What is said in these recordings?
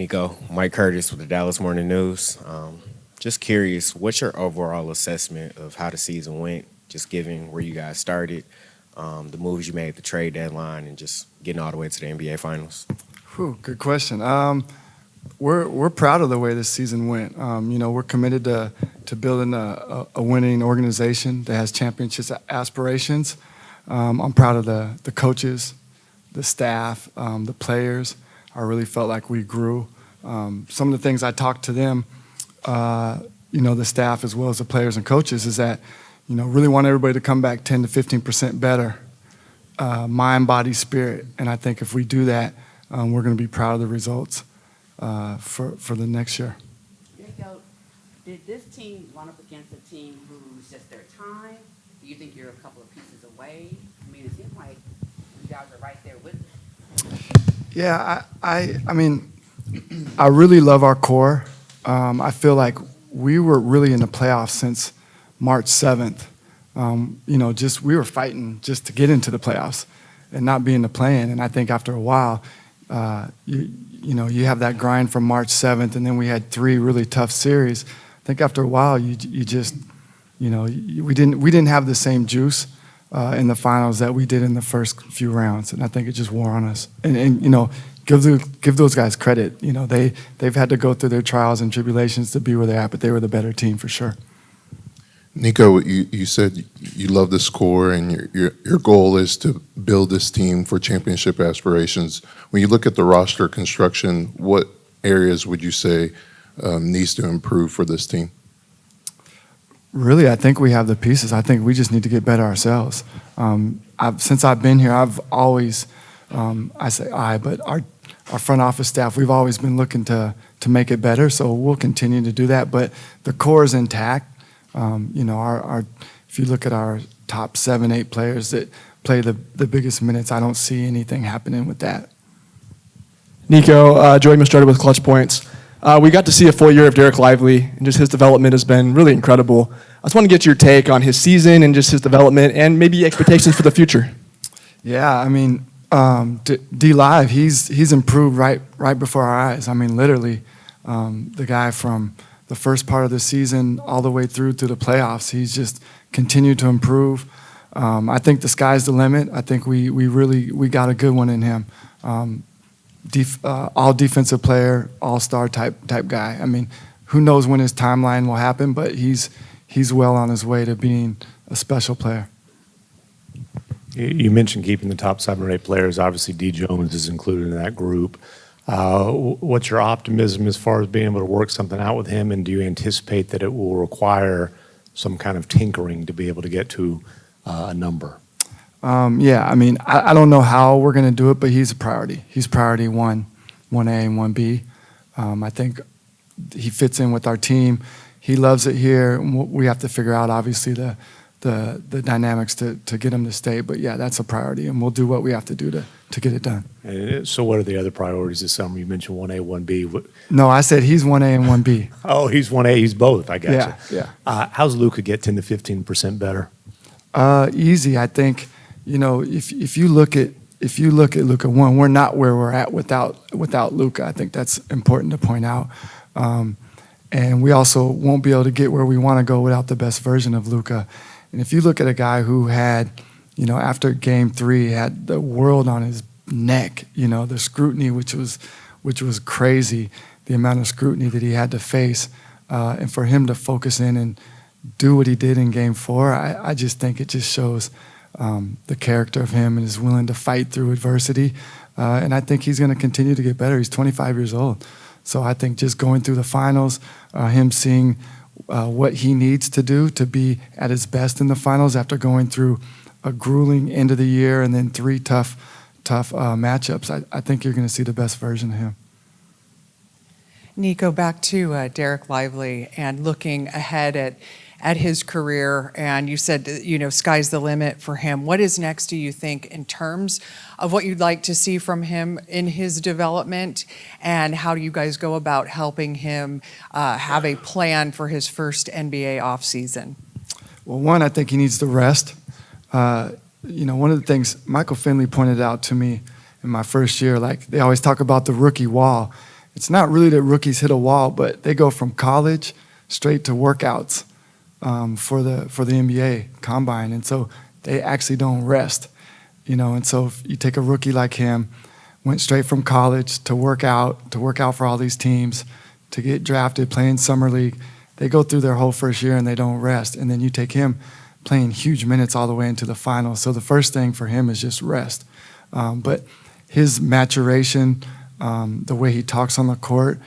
Nico, Mike Curtis with the Dallas Morning News. Just curious, what's your overall assessment of how the season went, just given where you guys started, the moves you made at the trade deadline, and just getting all the way to the NBA Finals? Good question. We're proud of the way this season went. We're committed to building a winning organization that has championship aspirations. I'm proud of the coaches, the staff, the players. I really felt like we grew. Some of the things I talked to them, the staff as well as the players and coaches, is that, really want everybody to come back 10 to 15% better, mind, body, spirit. And I think if we do that, we're going to be proud of the results for the next year. Nico, did this team run up against a team who's just their time? Do you think you're a couple of pieces away? I mean, it seems like you guys are right there with it. Yeah, I mean, I really love our core. I feel like we were really in the playoffs since March 7th. We were fighting just to get into the playoffs and not be in the play-in. And I think after a while, you have that grind from March 7th, and then we had 3 really tough series. I think after a while, we didn't have the same juice in the finals that we did in the first few rounds, and I think it just wore on us. And give those guys credit. They've had to go through their trials and tribulations to be where they're at, but they were the better team for sure. Nico, you said you love the score, and your goal is to build this team for championship aspirations. When you look at the roster construction, what areas would you say needs to improve for this team? Really, I think we have the pieces. I think we just need to get better ourselves. Since I've been here, I've always, but our front office staff, we've always been looking to make it better, so we'll continue to do that. But the core is intact. If you look at our top 7, 8 players that play the biggest minutes, I don't see anything happening with that. Nico, Joey Mastrota with Clutch Points. We got to see a full year of Derek Lively, and just his development has been really incredible. I just want to get your take on his season and just his development and maybe expectations for the future. Yeah, I mean, D Live, he's improved right before our eyes. I mean, literally, the guy from the first part of the season all the way through to the playoffs, he's just continued to improve. I think the sky's the limit. I think we got a good one in him. All defensive player, all-star type guy. I mean, who knows when his timeline will happen, but he's well on his way to being a special player. You mentioned keeping the top 7 or 8 players. Obviously, D. Jones is included in that group. What's your optimism as far as being able to work something out with him, and do you anticipate that it will require some kind of tinkering to be able to get to a number? Yeah, I mean, I don't know how we're going to do it, but he's a priority. He's priority 1A and 1B. I think he fits in with our team. He loves it here. We have to figure out, obviously, the dynamics to get him to stay. But, yeah, that's a priority, and we'll do what we have to do to get it done. So what are the other priorities this summer? You mentioned 1A, 1B. No, I said he's 1A and 1B. Oh, he's 1A. He's both. I got you. Yeah. How's Luka get 10 to 15% better? Easy. I think, if you look at Luka, one, we're not where we're at without Luka. I think that's important to point out. And we also won't be able to get where we want to go without the best version of Luka. And if you look at a guy who had, after Game 3, had the world on his neck, the scrutiny, which was crazy, the amount of scrutiny that he had to face, and for him to focus in and do what he did in Game 4, I just think it just shows the character of him and is willing to fight through adversity. And I think he's going to continue to get better. He's 25 years old. So I think just going through the finals, him seeing what he needs to do to be at his best in the finals after going through a grueling end of the year and then 3 tough matchups, I think you're going to see the best version of him. Nico, back to Derek Lively and looking ahead at his career, and you said, sky's the limit for him. What is next, do you think, in terms of what you'd like to see from him in his development, and how do you guys go about helping him have a plan for his first NBA offseason? Well, one, I think he needs to rest. One of the things Michael Finley pointed out to me in my first year, like they always talk about the rookie wall, it's not really that rookies hit a wall, but they go from college straight to workouts for the NBA combine, and so they actually don't rest, And so if you take a rookie like him, went straight from college to work out for all these teams, to get drafted, playing summer league. They go through their whole first year and they don't rest, and then you take him playing huge minutes all the way into the finals. So the first thing for him is just rest. But his maturation, the way he talks on the court,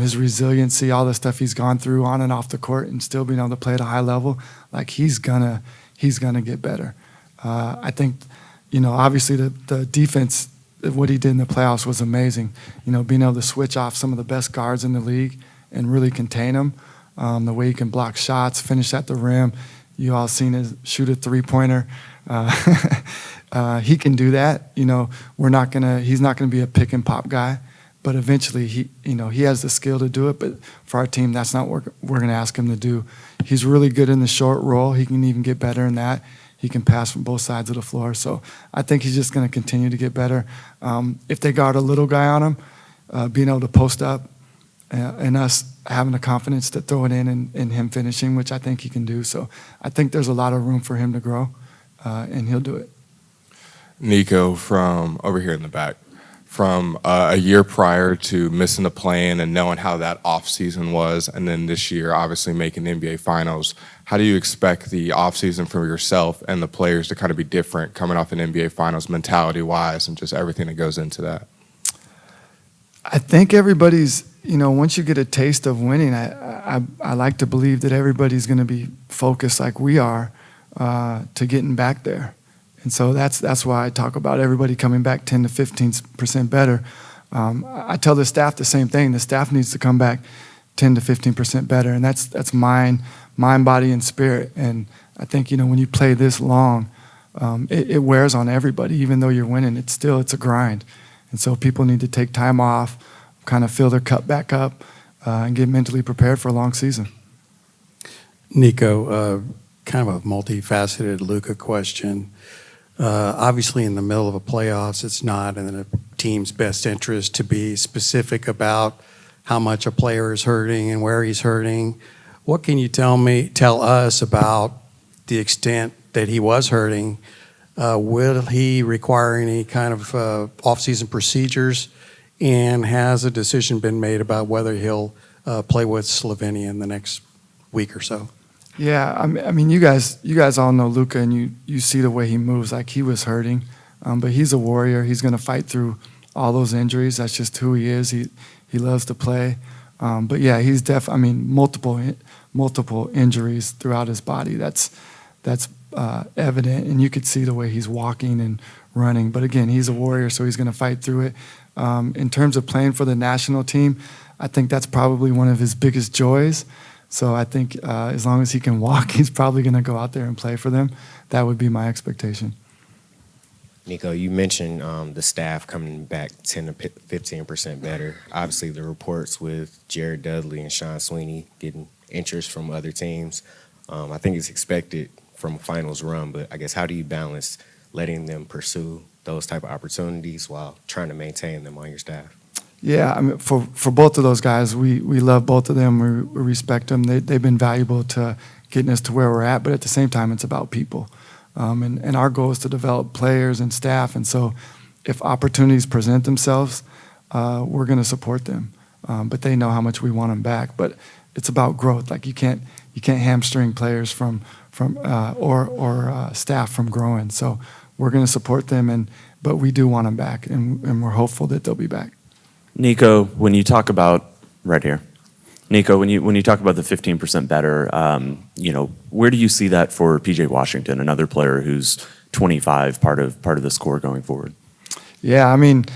his resiliency, all the stuff he's gone through on and off the court, and still being able to play at a high level, like he's gonna get better. I think, obviously the defense, what he did in the playoffs was amazing. Being able to switch off some of the best guards in the league and really contain them. The way he can block shots, finish at the rim. You all seen his shoot a three-pointer. He can do that. He's not gonna be a pick and pop guy, but eventually he has the skill to do it. But for our team, that's not what we're gonna ask him to do. He's really good in the short roll. He can even get better in that. He can pass from both sides of the floor. So I think he's just gonna continue to get better. If they guard a little guy on him, being able to post up, and us having the confidence to throw it in and him finishing, which I think he can do. So I think there's a lot of room for him to grow, and he'll do it. Nico, from over here in the back, from a year prior to missing the play-in and knowing how that offseason was, and then this year obviously making the NBA Finals, how do you expect the offseason for yourself and the players to kind of be different coming off an NBA Finals mentality-wise and just everything that goes into that? I think everybody's, once you get a taste of winning, I like to believe that everybody's going to be focused like we are to getting back there. And so that's why I talk about everybody coming back 10 to 15% better. I tell the staff the same thing. The staff needs to come back 10 to 15% better, and that's mind, body, and spirit. And I think, when you play this long, it wears on everybody. Even though you're winning, it's a grind. And so people need to take time off, kind of fill their cup back up, and get mentally prepared for a long season. Nico, kind of a multifaceted Luka question. Obviously, in the middle of a playoffs, it's not in a team's best interest to be specific about how much a player is hurting and where he's hurting. What can you tell us about the extent that he was hurting? Will he require any kind of off-season procedures? And has a decision been made about whether he'll play with Slovenia in the next week or so? Yeah, I mean, you guys all know Luka, and you see the way he moves. Like, he was hurting, but he's a warrior. He's going to fight through all those injuries. That's just who he is. He loves to play. But yeah, he's multiple injuries throughout his body. That's evident, and you could see the way he's walking and running. But again, he's a warrior, so he's going to fight through it. In terms of playing for the national team, I think that's probably one of his biggest joys. So I think as long as he can walk, he's probably going to go out there and play for them. That would be my expectation. Nico, you mentioned the staff coming back 10 to 15% better. Obviously, the reports with Jared Dudley and Sean Sweeney getting interest from other teams. I think it's expected from a finals run, but I guess how do you balance letting them pursue those type of opportunities while trying to maintain them on your staff? Yeah, I mean, for both of those guys, we love both of them. We respect them. They've been valuable to getting us to where we're at, but at the same time, it's about people. And our goal is to develop players and staff, and so if opportunities present themselves, we're going to support them. But they know how much we want them back. But it's about growth. Like, you can't hamstring players from staff from growing. So we're going to support them, but we do want them back, and we're hopeful that they'll be back. Nico, when you talk about Nico, when you talk about the 15% better, where do you see that for PJ Washington, another player who's 25, part of the score going forward? Yeah, I mean,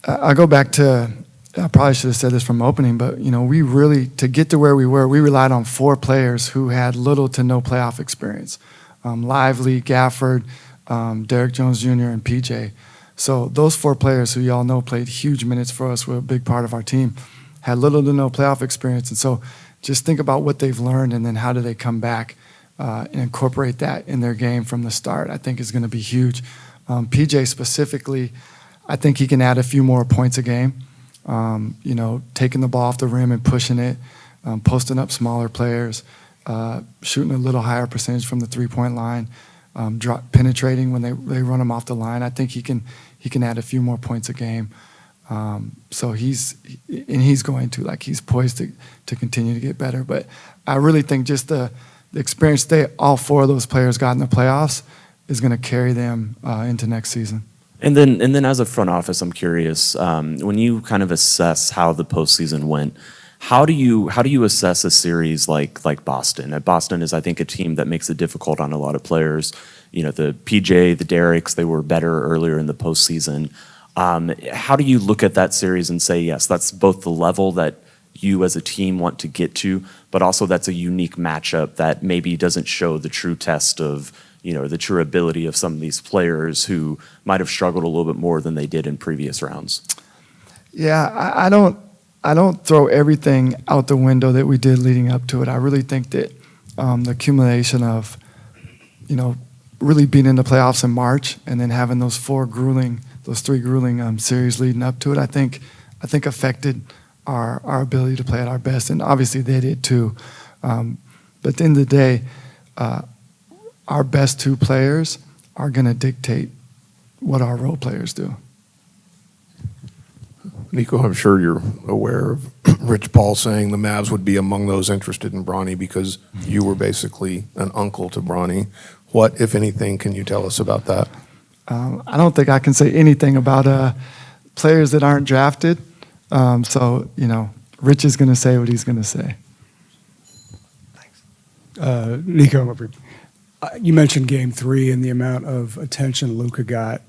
I go back to, I probably should have said this from opening, but we really, to get to where we were, we relied on 4 players who had little to no playoff experience: Lively, Gafford, Derrick Jones Jr., and PJ. So those 4 players, who y'all know played huge minutes for us, were a big part of our team, had little to no playoff experience. And so just think about what they've learned, and then how do they come back and incorporate that in their game from the start, I think is going to be huge. PJ specifically, I think he can add a few more points a game. taking the ball off the rim and pushing it, posting up smaller players, shooting a little higher percentage from the three-point line, penetrating when they run him off the line. I think he can add a few more points a game. So he's going to, like, he's poised to continue to get better. But I really think just the experience all four of those players got in the playoffs is going to carry them into next season. And then as a front office, I'm curious, when you kind of assess how the postseason went, how do you assess a series like Boston? Boston is, I think, a team that makes it difficult on a lot of players. The PJ, the Derricks, they were better earlier in the postseason. How do you look at that series and say, yes, that's both the level that you as a team want to get to, but also that's a unique matchup that maybe doesn't show the true test of, the true ability of some of these players who might have struggled a little bit more than they did in previous rounds? Yeah, I don't throw everything out the window that we did leading up to it. I really think that the accumulation of, really being in the playoffs in March and then having those three grueling series leading up to it, I think affected our ability to play at our best, and obviously they did too. But at the end of the day, our best two players are going to dictate what our role players do. Nico, I'm sure you're aware of Rich Paul saying the Mavs would be among those interested in Bronny because you were basically an uncle to Bronny. What, if anything, can you tell us about that? I don't think I can say anything about players that aren't drafted. So, Rich is going to say what he's going to say. Nico, you mentioned Game 3 and the amount of attention Luka got.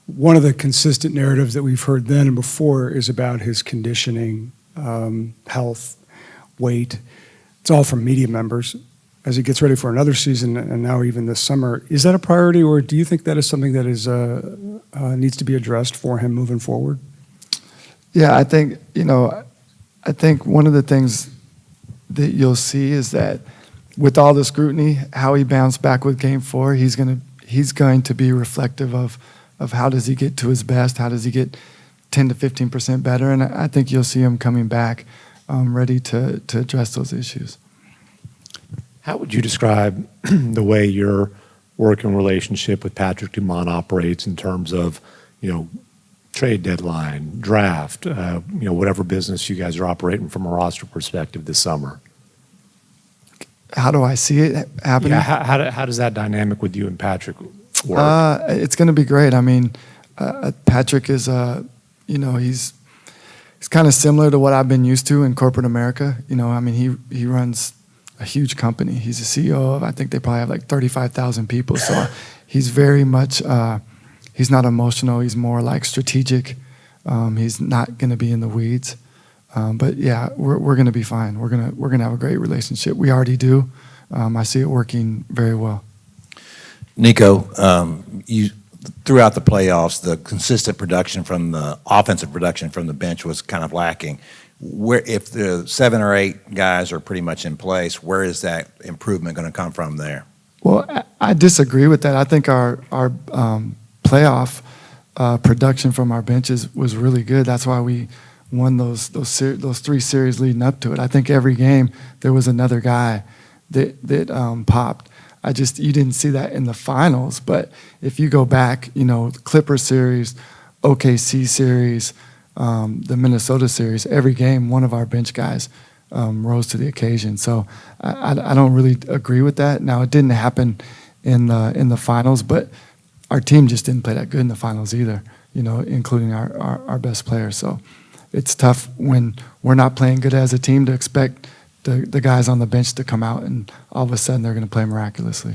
One of the consistent narratives that we've heard then and before is about his conditioning, health, weight. It's all from media members. As he gets ready for another season and now even this summer, is that a priority, or do you think that is something that is needs to be addressed for him moving forward? Yeah, I think one of the things that you'll see is that with all the scrutiny, how he bounced back with Game 4, he's going to be reflective of how does he get to his best, how does he get 10 to 15% better, and I think you'll see him coming back ready to address those issues. How would you describe the way your working relationship with Patrick Dumont operates in terms of, trade deadline, draft, whatever business you guys are operating from a roster perspective this summer? How do I see it happening? Yeah, how does that dynamic with you and Patrick work? It's going to be great. I mean, Patrick is, he's kind of similar to what I've been used to in corporate America. He runs a huge company. He's a CEO of, I think they probably have like 35,000 people. So he's very much, he's not emotional. He's more like strategic. He's not going to be in the weeds. But yeah, we're going to be fine. We're going to have a great relationship. We already do. I see it working very well. Nico, you throughout the playoffs, the consistent production from the offensive production from the bench was kind of lacking. If the 7 or 8 guys are pretty much in place, where is that improvement going to come from there? Well, I disagree with that. I think our playoff production from our benches was really good. That's why we won those 3 series leading up to it. I think every game there was another guy that popped. You didn't see that in the finals, but if you go back, the Clippers series, OKC series, the Minnesota series, every game one of our bench guys rose to the occasion. So I don't really agree with that. Now it didn't happen in the finals, but our team just didn't play that good in the finals either, including our best players. So it's tough when we're not playing good as a team to expect the guys on the bench to come out and all of a sudden they're going to play miraculously.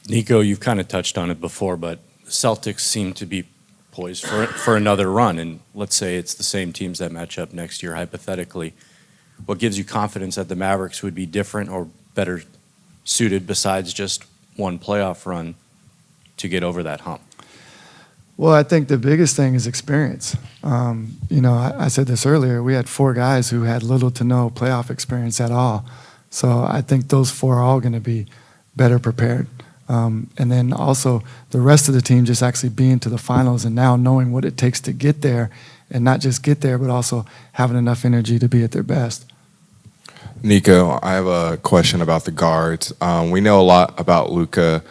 Nico, you've kind of touched on it before, but Celtics seem to be poised for another run, and let's say it's the same teams that match up next year, hypothetically. What gives you confidence that the Mavericks would be different or better suited besides just one playoff run to get over that hump? Well, I think the biggest thing is experience. I said this earlier, we had 4 guys who had little to no playoff experience at all. So I think those 4 are all going to be better prepared. And then also the rest of the team just actually being to the finals and now knowing what it takes to get there and not just get there, but also having enough energy to be at their best. Nico, I have a question about the guards. We know a lot about Luka.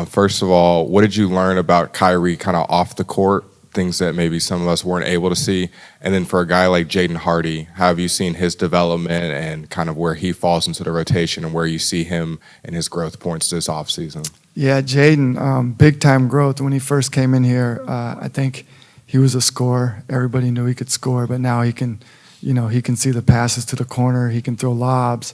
First of all, what did you learn about Kyrie kind of off the court, things that maybe some of us weren't able to see? And then for a guy like Jaden Hardy, how have you seen his development and kind of where he falls into the rotation and where you see him and his growth points this offseason? Yeah, Jaden, big time growth. When he first came in here, I think he was a scorer. Everybody knew he could score, but now he can, he can see the passes to the corner. He can throw lobs.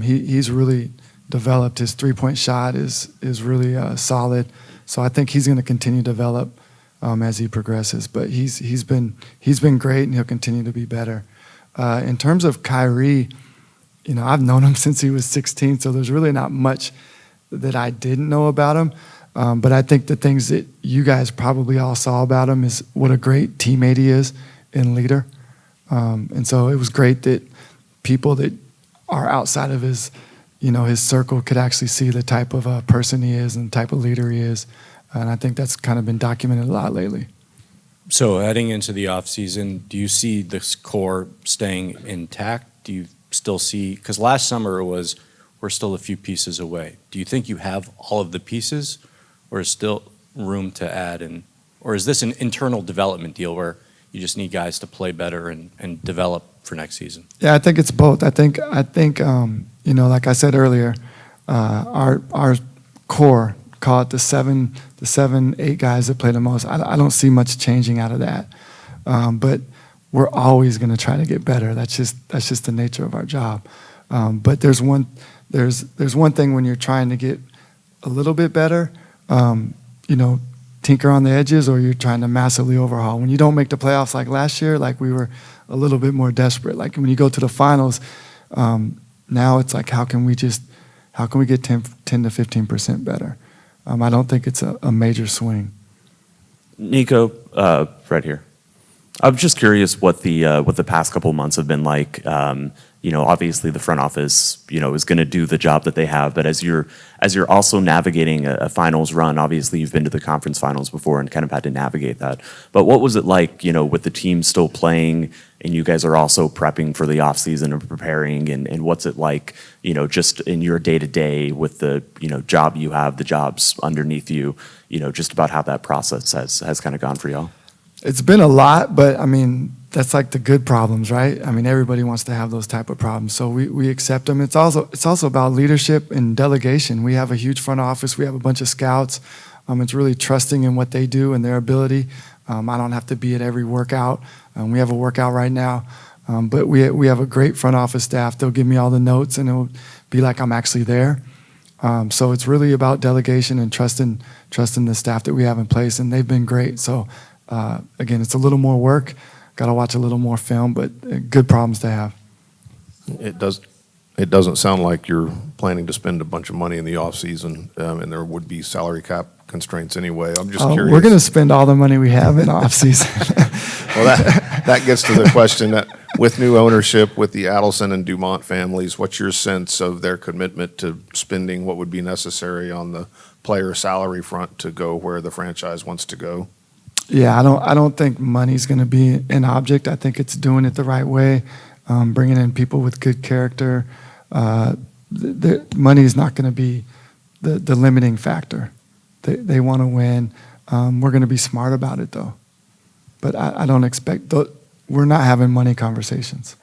He's really developed. His three-point shot is really solid. So I think he's going to continue to develop as he progresses. But he's been great, and he'll continue to be better. In terms of Kyrie, I've known him since he was 16, so there's really not much that I didn't know about him. But I think the things that you guys probably all saw about him is what a great teammate he is and leader. And so it was great that people that are outside of his circle could actually see the type of person he is and the type of leader he is. And I think that's kind of been documented a lot lately. So heading into the offseason, do you see this core staying intact? Do you still see, because last summer we're still a few pieces away. Do you think you have all of the pieces, or is still room to add? Or is this an internal development deal where you just need guys to play better and develop for next season? Yeah, I think it's both. I think like I said earlier, our core, call it the seven, 8 guys that play the most. I don't see much changing out of that. But we're always going to try to get better. That's just the nature of our job. But there's one thing when you're trying to get a little bit better, tinker on the edges, or you're trying to massively overhaul. When you don't make the playoffs like last year, like we were a little bit more desperate. Like when you go to the finals, now it's like, how can we get 10 to 15% better? I don't think it's a major swing. Nico, right here. I'm just curious what the past couple months have been like. Obviously the front office, is going to do the job that they have. But as you're also navigating a finals run, obviously you've been to the conference finals before and kind of had to navigate that. But what was it like, with the team still playing and you guys are also prepping for the offseason and preparing? And what's it like, just in your day-to-day with the, job you have, the jobs underneath you, just about how that process has kind of gone for y'all? It's been a lot, but that's like the good problems, right? Everybody wants to have those type of problems, so we accept them. It's also about leadership and delegation. We have a huge front office. We have a bunch of scouts. It's really trusting in what they do and their ability. I don't have to be at every workout. We have a workout right now, but we have a great front office staff. They'll give me all the notes, and it'll be like I'm actually there. So it's really about delegation and trusting the staff that we have in place, and they've been great. So. Again, it's a little more work. Got to watch a little more film, but good problems to have. It doesn't sound like you're planning to spend a bunch of money in the offseason, and there would be salary cap constraints anyway. I'm just curious. We're going to spend all the money we have in offseason. Well, that gets to the question that with new ownership, with the Adelson and Dumont families, what's your sense of their commitment to spending what would be necessary on the player salary front to go where the franchise wants to go? Yeah, I don't think money's going to be an object. I think it's doing it the right way, bringing in people with good character. The money is not going to be the limiting factor. They want to win. We're going to be smart about it, though. But I don't expect we're not having money conversations.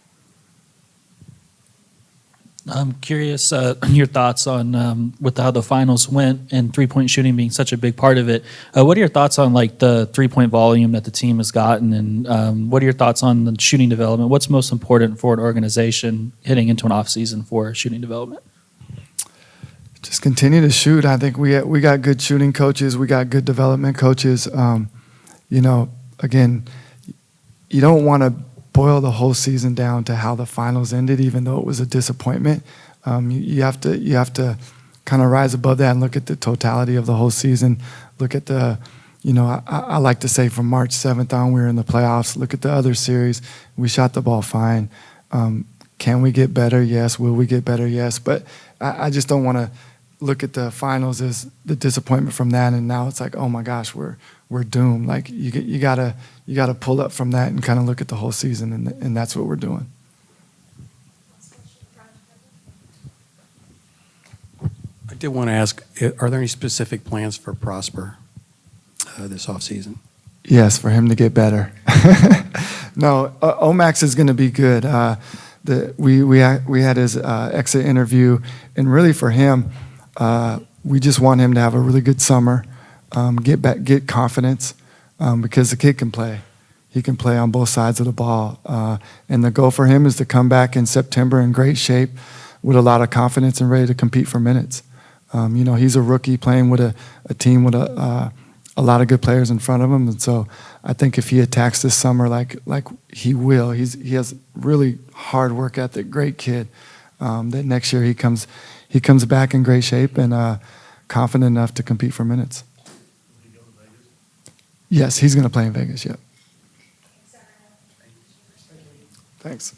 I'm curious your thoughts on with how the finals went and three-point shooting being such a big part of it. What are your thoughts on like the three-point volume that the team has gotten, and what are your thoughts on the shooting development? What's most important for an organization heading into an off-season for shooting development? Just continue to shoot. I think we got good shooting coaches. We got good development coaches. Again, you don't want to boil the whole season down to how the finals ended, even though it was a disappointment. You have to kind of rise above that and look at the totality of the whole season. Look at the, I like to say from March 7th on, we were in the playoffs. Look at the other series. We shot the ball fine. Can we get better? Yes. Will we get better? Yes. But I just don't want to look at the finals as the disappointment from that, and now it's like, oh my gosh, we're doomed. Like you gotta pull up from that and kind of look at the whole season, and that's what we're doing. I did want to ask, are there any specific plans for Prosper this offseason? Yes, for him to get better. No, Omax is going to be good. We had his exit interview, and really for him, we just want him to have a really good summer, get confidence, because the kid can play. He can play on both sides of the ball, and the goal for him is to come back in September in great shape, with a lot of confidence and ready to compete for minutes. He's a rookie playing with a team with a lot of good players in front of him, and so I think if he attacks this summer like he will, he has really hard work ethic, great kid. That next year he comes back in great shape and confident enough to compete for minutes. Yes, he's going to play in Vegas. Yep. Thanks.